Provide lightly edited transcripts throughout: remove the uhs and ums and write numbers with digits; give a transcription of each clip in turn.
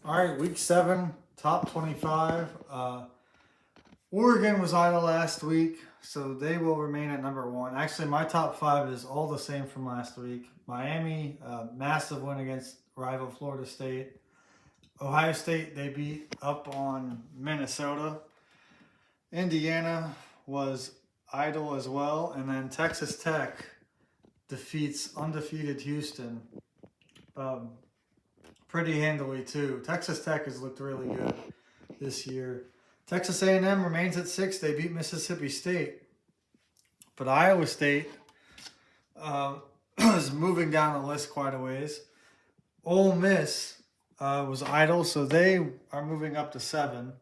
All right, week 7, top 25. Oregon was idle last week, so they will remain at number 1. Actually, my top 5 is all the same from last week. Miami, massive win against rival Florida State. Ohio State, they beat up on Minnesota. Indiana was idle as well. And then Texas Tech defeats undefeated Houston um, pretty handily too. Texas Tech has looked really good this year. Texas A&M remains at 6. They beat Mississippi State, but Iowa State is moving down the list quite a ways. Ole Miss was idle, so they are moving up to 7.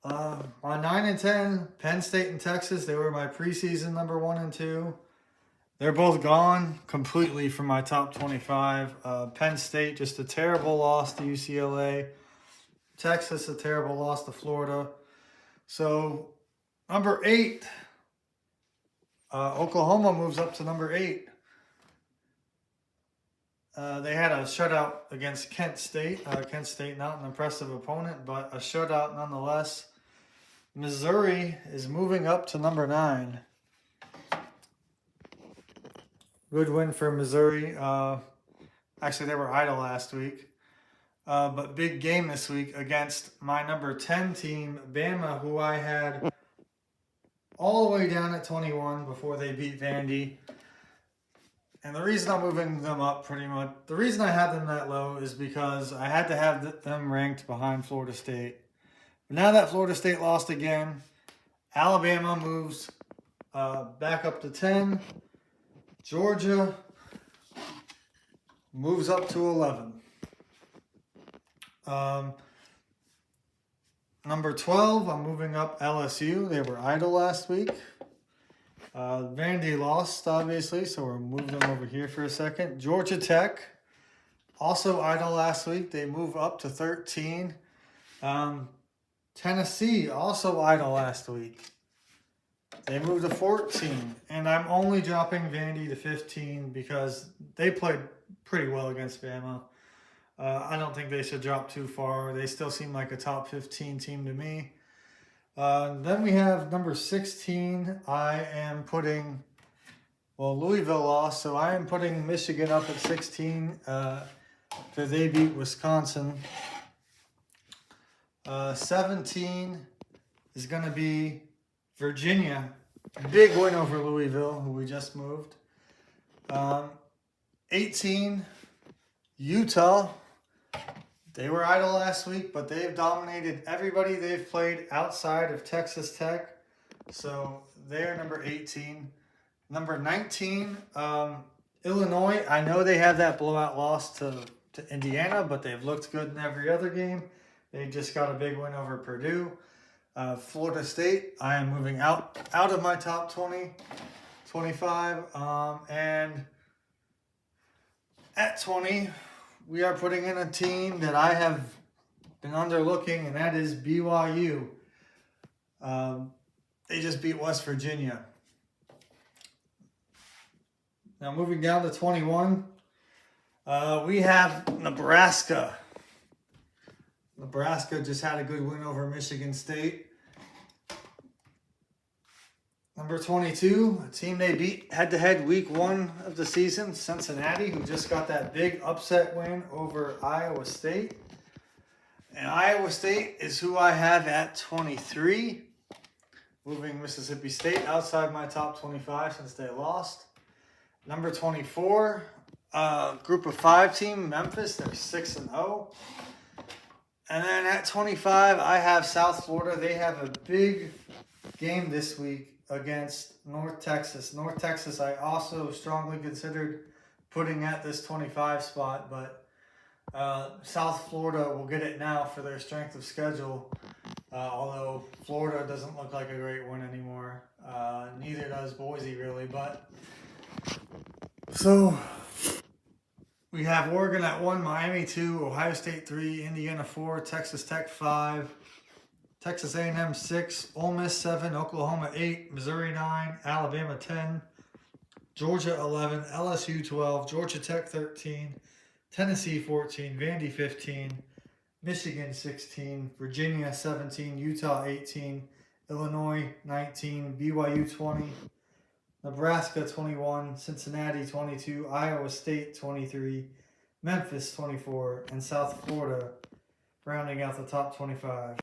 On 9 and 10, Penn State and Texas, they were my preseason number 1 and 2. They're both gone completely from my top 25. Penn State, just a terrible loss to UCLA. Texas, a terrible loss to Florida. So, number 8, Oklahoma moves up to number 8. They had a shutout against Kent State. Kent State, not an impressive opponent, but a shutout nonetheless. Missouri is moving up to number 9. Good win for Missouri. Actually, they were idle last week. But big game this week against my number 10 team, Bama, who I had all the way down at 21 before they beat Vandy. And the reason I'm moving them up pretty much, the reason I had them that low is because I had to have them ranked behind Florida State. But now that Florida State lost again, Alabama moves back up to 10. Georgia moves up to 11. Number 12, I'm moving up LSU. They were idle last week. Vandy lost, obviously, so we'll move them over here for a second. Georgia Tech, also idle last week. They move up to 13. Tennessee, also idle last week. They moved to 14. And I'm only dropping Vandy to 15 because they played pretty well against Bama. I don't think they should drop too far. They still seem like a top 15 team to me. Then we have number 16. I am putting, Louisville lost, so I am putting Michigan up at 16 because they beat Wisconsin. 17 is going to be Virginia. Big win over Louisville, who we just moved. 18, Utah. They were idle last week, but they've dominated everybody they've played outside of Texas Tech. So they're number 18. Number 19, Illinois. I know they have that blowout loss to Indiana, but they've looked good in every other game. They just got a big win over Purdue. Florida State, I am moving out of my top 20, 25. And at 20, we are putting in a team that I have been underlooking, and that is BYU. They just beat West Virginia. Now moving down to 21, we have Nebraska. Nebraska just had a good win over Michigan State. Number 22, a team they beat head-to-head week 1 of the season, Cincinnati, who just got that big upset win over Iowa State. And Iowa State is who I have at 23, moving Mississippi State outside my top 25 since they lost. Number 24, group of 5 team, Memphis, they're 6-0. And then at 25, I have South Florida. They have a big game this week against North Texas. North Texas, I also strongly considered putting at this 25 spot, but South Florida will get it now for their strength of schedule, although Florida doesn't look like a great one anymore. Neither does Boise, really. But so we have Oregon at 1, Miami 2, Ohio State 3, Indiana 4, Texas Tech 5, Texas A&M 6, Ole Miss 7, Oklahoma 8, Missouri 9, Alabama 10, Georgia 11, LSU 12, Georgia Tech 13, Tennessee 14, Vandy 15, Michigan 16, Virginia 17, Utah 18, Illinois 19, BYU 20, Nebraska 21, Cincinnati 22, Iowa State 23, Memphis 24, and South Florida rounding out the top 25.